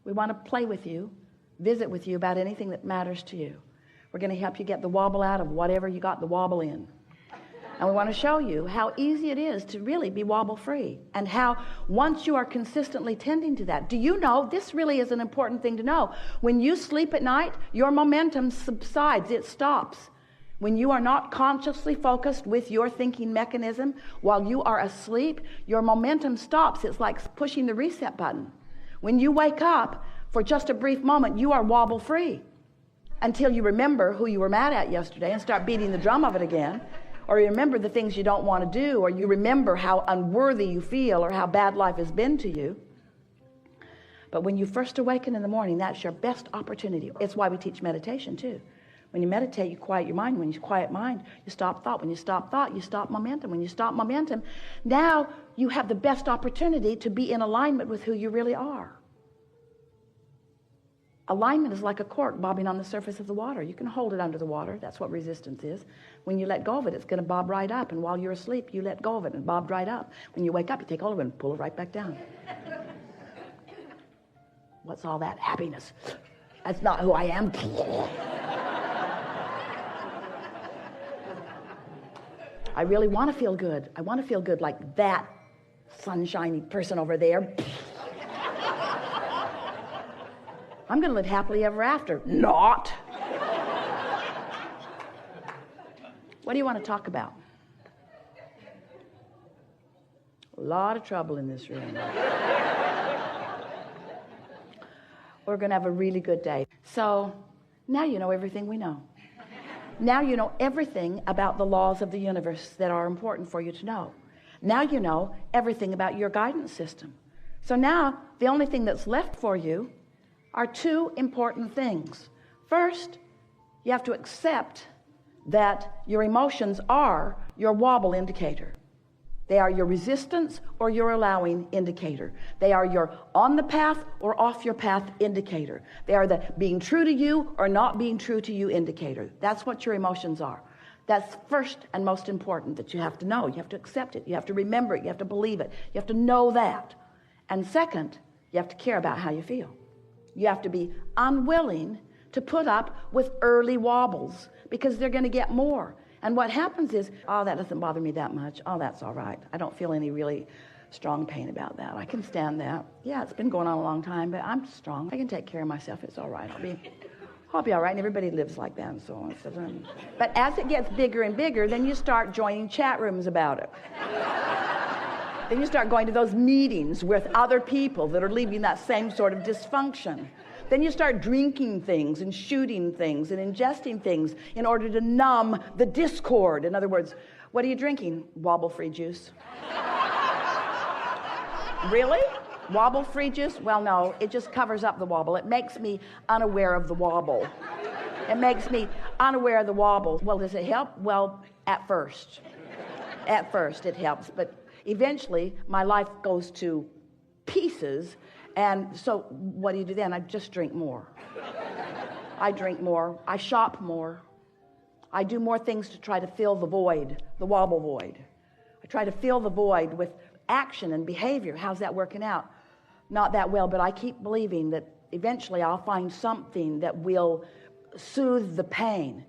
We want to play with you, visit with you about anything that matters to you. We're going to help you get the wobble out of whatever you got the wobble in. And we want to show you how easy it is to really be wobble free, and how once you are consistently tending to that, do you know, this really is an important thing to know, when you sleep at night, your momentum subsides, it stops. When you are not consciously focused with your thinking mechanism while you are asleep, your momentum stops. It's like pushing the reset button. When you wake up, for just a brief moment, you are wobble free until you remember who you were mad at yesterday and start beating the drum of it again. Or you remember the things you don't want to do, or you remember how unworthy you feel or how bad life has been to you. But when you first awaken in the morning, that's your best opportunity. It's why we teach meditation too. When you meditate, you quiet your mind. When you quiet mind, you stop thought. When you stop thought, you stop momentum. When you stop momentum, now you have the best opportunity to be in alignment with who you really are. Alignment is like a cork bobbing on the surface of the water. You can hold it under the water. That's what resistance is. When you let go of it, it's going to bob right up. And while you're asleep, you let go of it and bob right up. When you wake up, you take hold of it and pull it right back down. What's all that happiness? That's not who I am. I really want to feel good. I want to feel good like that sunshiny person over there. I'm going to live happily ever after. Not. What do you want to talk about? A lot of trouble in this room. We're going to have a really good day. So now you know everything we know. Now you know everything about the laws of the universe that are important for you to know. Now you know everything about your guidance system. So now the only thing that's left for you are two important things. First, you have to accept that your emotions are your wobble indicator. They are your resistance or your allowing indicator. They are your on the path or off your path indicator. They are the being true to you or not being true to you indicator. That's what your emotions are. That's first and most important that you have to know. You have to accept it. You have to remember it. You have to believe it. You have to know that. And second, you have to care about how you feel. You have to be unwilling to put up with early wobbles because they're going to get more. And what happens is, oh, that doesn't bother me that much. Oh, that's all right. I don't feel any really strong pain about that. I can stand that. Yeah, it's been going on a long time, but I'm strong. I can take care of myself. It's all right. I'll be all right. And everybody lives like that and so on. But as it gets bigger and bigger, then you start joining chat rooms about it. Then you start going to those meetings with other people that are leaving that same sort of dysfunction. Then you start drinking things and shooting things and ingesting things in order to numb the discord. In other words, what are you drinking? Wobble-free juice. Really? Wobble-free juice? Well, no, it just covers up the wobble. It makes me unaware of the wobble. It makes me unaware of the wobble. Well, does it help? Well, at first. At first it helps, but eventually, my life goes to pieces, and so what do you do then? I just drink more. I drink more. I shop more. I do more things to try to fill the void, the wobble void. I try to fill the void with action and behavior. How's that working out? Not that well, but I keep believing that eventually I'll find something that will soothe the pain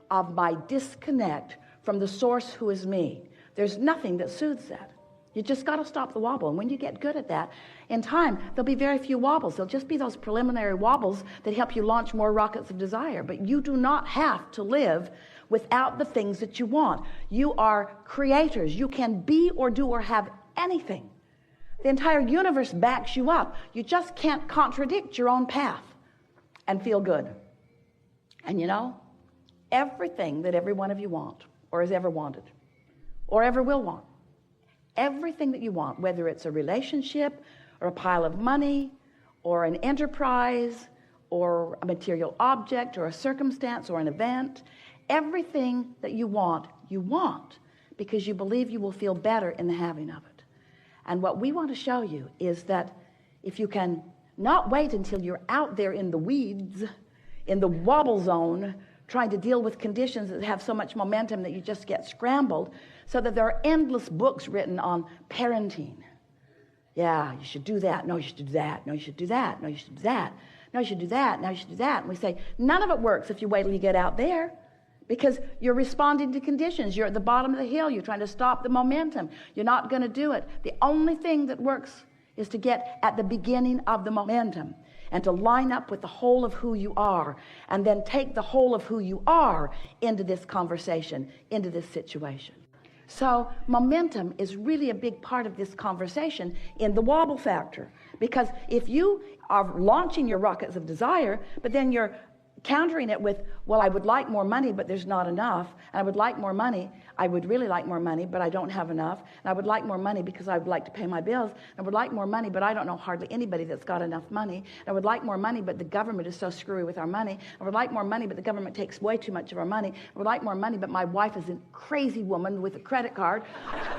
of my disconnect from the source who is me. There's nothing that soothes that. You just got to stop the wobble. And when you get good at that, in time, there'll be very few wobbles. There'll just be those preliminary wobbles that help you launch more rockets of desire. But you do not have to live without the things that you want. You are creators. You can be or do or have anything. The entire universe backs you up. You just can't contradict your own path and feel good. And you know, everything that every one of you want or has ever wanted or ever will want, everything that you want, whether it's a relationship or a pile of money or an enterprise or a material object or a circumstance or an event, everything that you want because you believe you will feel better in the having of it. And what we want to show you is that if you can not wait until you're out there in the weeds, in the wobble zone, trying to deal with conditions that have so much momentum that you just get scrambled, so that there are endless books written on parenting. Yeah, you should do that. No, you should do that. No, you should do that. No, you should do that. No, you should do that. No, you should do that. And we say, none of it works if you wait till you get out there, because you're responding to conditions. You're at the bottom of the hill. You're trying to stop the momentum. You're not going to do it. The only thing that works is to get at the beginning of the momentum and to line up with the whole of who you are, and then take the whole of who you are into this conversation, into this situation. So momentum is really a big part of this conversation in the wobble factor, because if you are launching your rockets of desire, but then you're countering it with, well, I would like more money, but there's not enough. And I would like more money. I would really like more money, but I don't have enough. And I would like more money because I would like to pay my bills. And I would like more money, but I don't know hardly anybody that's got enough money. And I would like more money, but the government is so screwy with our money. I would like more money, but the government takes way too much of our money. I would like more money, but my wife is a crazy woman with a credit card.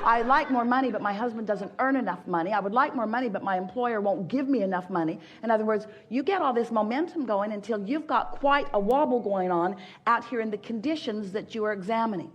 I like more money, but my husband doesn't earn enough money. I would like more money, but my employer won't give me enough money. In other words, you get all this momentum going until you've got quite a wobble going on out here in the conditions that you are examining.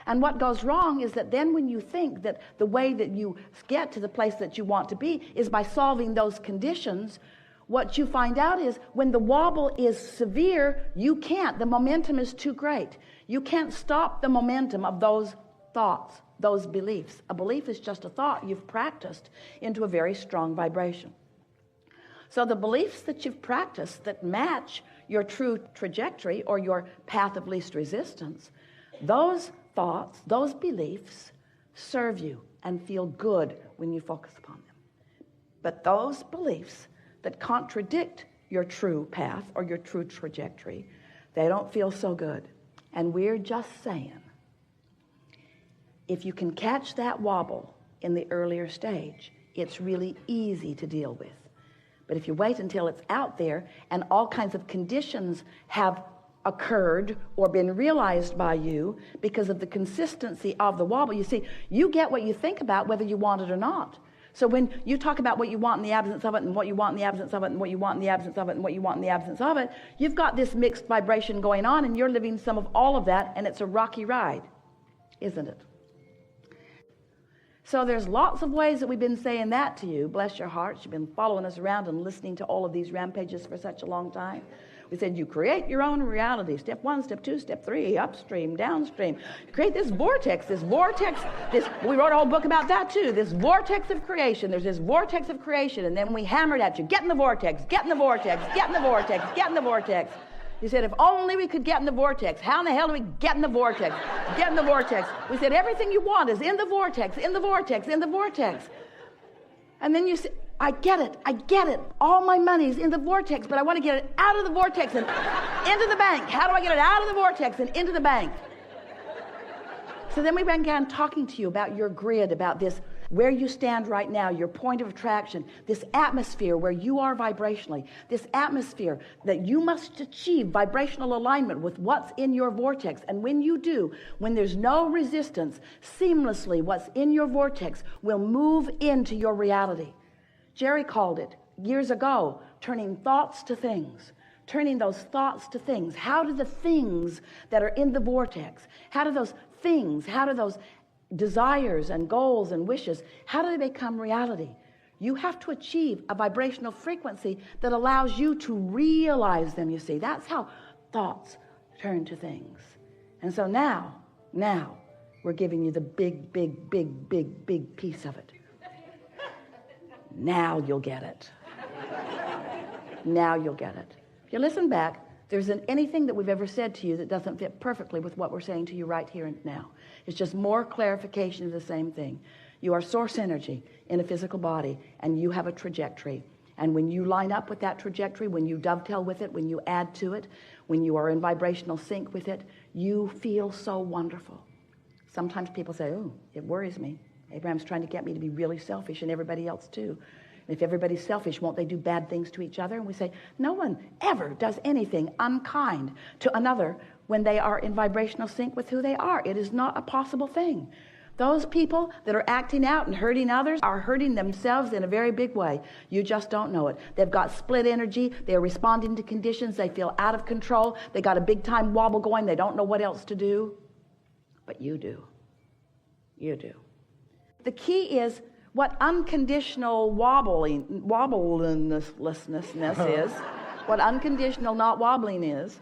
And what goes wrong is that then when you think that the way that you get to the place that you want to be is by solving those conditions, what you find out is when the wobble is severe, you can't. The momentum is too great. You can't stop the momentum of those thoughts, those beliefs. A belief is just a thought you've practiced into a very strong vibration. So the beliefs that you've practiced that match your true trajectory or your path of least resistance, those thoughts, those beliefs serve you and feel good when you focus upon them. But those beliefs that contradict your true path or your true trajectory, they don't feel so good. And we're just saying, if you can catch that wobble in the earlier stage, it's really easy to deal with. But if you wait until it's out there and all kinds of conditions have occurred or been realized by you because of the consistency of the wobble, you see, you get what you think about whether you want it or not. So when you talk about what you want in the absence of it, and what you want in the absence of it, and what you want in the absence of it, and what you want in the absence of it, you've got this mixed vibration going on, and you're living some of all of that, and it's a rocky ride, isn't it? So there's lots of ways that we've been saying that to you. Bless your hearts. You've been following us around and listening to all of these rampages for such a long time. We said you create your own reality. Step 1, step 2, step 3, upstream, downstream. You create this vortex, we wrote a whole book about that too, this vortex of creation. There's this vortex of creation, and then we hammered at you, get in the vortex, get in the vortex, get in the vortex, get in the vortex. You said, if only we could get in the vortex. How in the hell do we get in the vortex? Get in the vortex. We said, everything you want is in the vortex, in the vortex, in the vortex. And then you said, I get it. All my money's in the vortex, but I want to get it out of the vortex and into the bank. How do I get it out of the vortex and into the bank? So then we began talking to you about your grid, about this, where you stand right now, your point of attraction, this atmosphere where you are vibrationally, this atmosphere that you must achieve vibrational alignment with what's in your vortex. And when you do, when there's no resistance, seamlessly what's in your vortex will move into your reality. Jerry called it years ago, turning thoughts to things. Turning those thoughts to things. How do the things that are in the vortex, how do those desires and goals and wishes, how do they become reality? You have to achieve a vibrational frequency that allows you to realize them, you see. That's how thoughts turn to things. And so now, we're giving you the big piece of it. Now you'll get it. Now you'll get it. If you listen back, there isn't anything that we've ever said to you that doesn't fit perfectly with what we're saying to you right here and now. It's just more clarification of the same thing. You are source energy in a physical body, and you have a trajectory. And when you line up with that trajectory, when you dovetail with it, when you add to it, when you are in vibrational sync with it, you feel so wonderful. Sometimes people say, oh, it worries me. Abraham's trying to get me to be really selfish, and everybody else too. And if everybody's selfish, won't they do bad things to each other? And we say, no one ever does anything unkind to another when they are in vibrational sync with who they are. It is not a possible thing. Those people that are acting out and hurting others are hurting themselves in a very big way. You just don't know it. They've got split energy. They're responding to conditions. They feel out of control. They got a big time wobble going. They don't know what else to do. But you do. You do. The key is What unconditional wobblinglessness is, what unconditional not wobbling is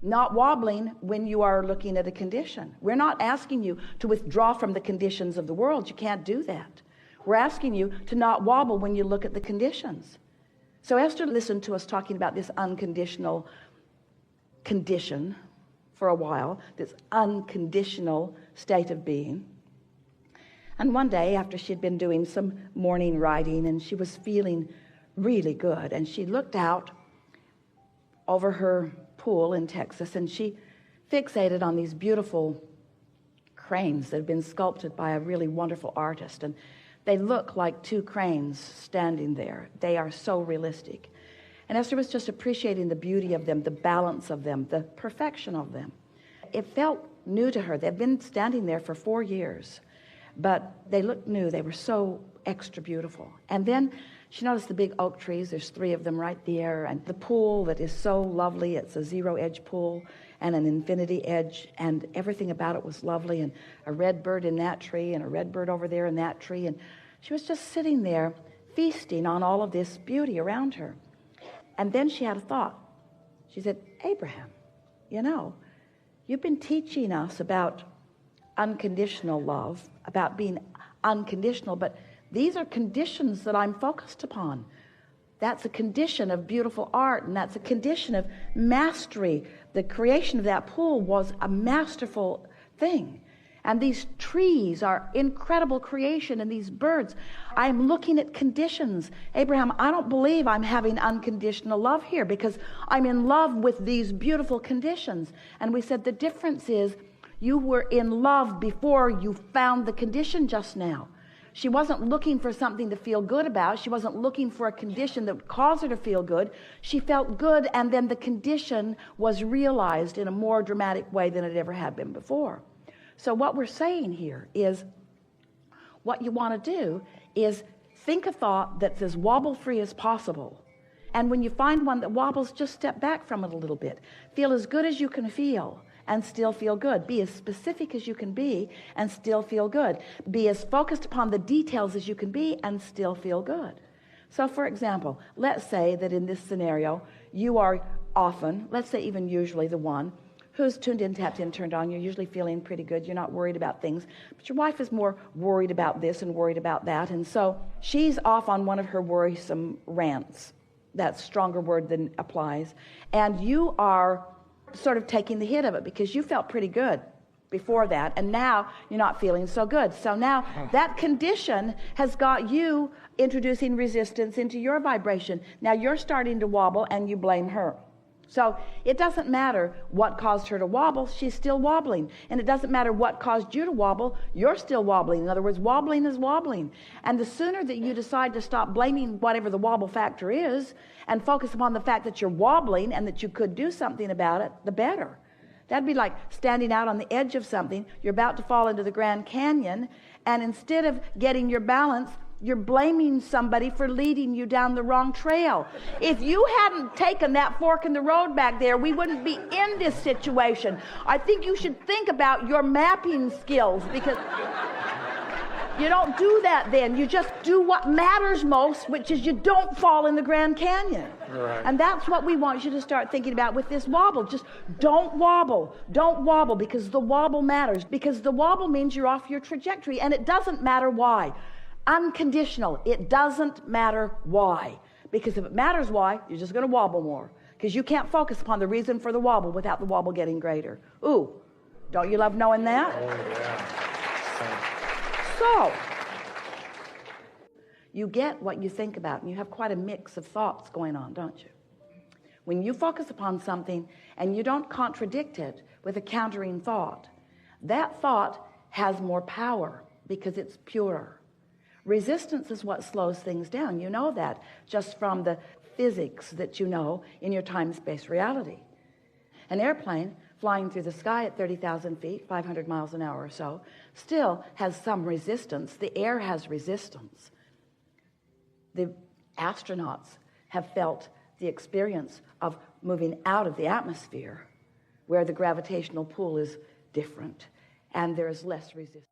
not wobbling when you are looking at a condition. We're not asking you to withdraw from the conditions of the world. You can't do that. We're asking you to not wobble when you look at the conditions. So Esther listened to us talking about this unconditional condition for a while, this unconditional state of being. And one day, after she'd been doing some morning writing and she was feeling really good, and she looked out over her pool in Texas and she fixated on these beautiful cranes that had been sculpted by a really wonderful artist, and they look like two cranes standing there. They are so realistic. And Esther was just appreciating the beauty of them, the balance of them, the perfection of them. It felt new to her. They'd been standing there for 4 years, but they looked new. They were so extra beautiful. And then she noticed the big oak trees. There's 3 of them right there. And the pool that is so lovely. It's a zero-edge pool and an infinity edge, and everything about it was lovely, and a red bird in that tree and a red bird over there in that tree. And she was just sitting there feasting on all of this beauty around her. And then she had a thought. She said, Abraham, you know, you've been teaching us about unconditional love, about being unconditional, but these are conditions that I'm focused upon. That's a condition of beautiful art, and that's a condition of mastery. The creation of that pool was a masterful thing. And these trees are incredible creation, and these birds. I'm looking at conditions. Abraham, I don't believe I'm having unconditional love here because I'm in love with these beautiful conditions. And we said the difference is you were in love before you found the condition just now. She wasn't looking for something to feel good about. She wasn't looking for a condition that would cause her to feel good. She felt good, and then the condition was realized in a more dramatic way than it ever had been before. So what we're saying here is what you want to do is think a thought that's as wobble-free as possible. And when you find one that wobbles, just step back from it a little bit. Feel as good as you can feel and still feel good. Be as specific as you can be and still feel good. Be as focused upon the details as you can be and still feel good. So for example, let's say that in this scenario, you are often, let's say even usually, the one who's tuned in, tapped in, turned on. You're usually feeling pretty good. You're not worried about things. But your wife is more worried about this and worried about that. And so she's off on one of her worrisome rants. That's a stronger word than applies. And you are sort of taking the hit of it because you felt pretty good before that, and now you're not feeling so good. So now that condition has got you introducing resistance into your vibration. Now you're starting to wobble and you blame her. So it doesn't matter what caused her to wobble, she's still wobbling. And it doesn't matter what caused you to wobble, you're still wobbling. In other words, wobbling is wobbling. And the sooner that you decide to stop blaming whatever the wobble factor is and focus upon the fact that you're wobbling and that you could do something about it, the better. That'd be like standing out on the edge of something. You're about to fall into the Grand Canyon, and instead of getting your balance, you're blaming somebody for leading you down the wrong trail. If you hadn't taken that fork in the road back there, we wouldn't be in this situation. I think you should think about your mapping skills, because you don't do that then. You just do what matters most, which is you don't fall in the Grand Canyon. Right. And that's what we want you to start thinking about with this wobble. Just don't wobble. Don't wobble, because the wobble matters. Because the wobble means you're off your trajectory, and it doesn't matter why. Unconditional. It doesn't matter why. Because if it matters why, you're just going to wobble more. Because you can't focus upon the reason for the wobble without the wobble getting greater. Ooh, don't you love knowing that? Oh, yeah. So, you get what you think about, and you have quite a mix of thoughts going on, don't you? When you focus upon something and you don't contradict it with a countering thought, that thought has more power because it's purer. Resistance is what slows things down. You know that just from the physics that you know in your time-space reality. An airplane flying through the sky at 30,000 feet, 500 miles an hour or so, still has some resistance. The air has resistance. The astronauts have felt the experience of moving out of the atmosphere where the gravitational pull is different and there is less resistance.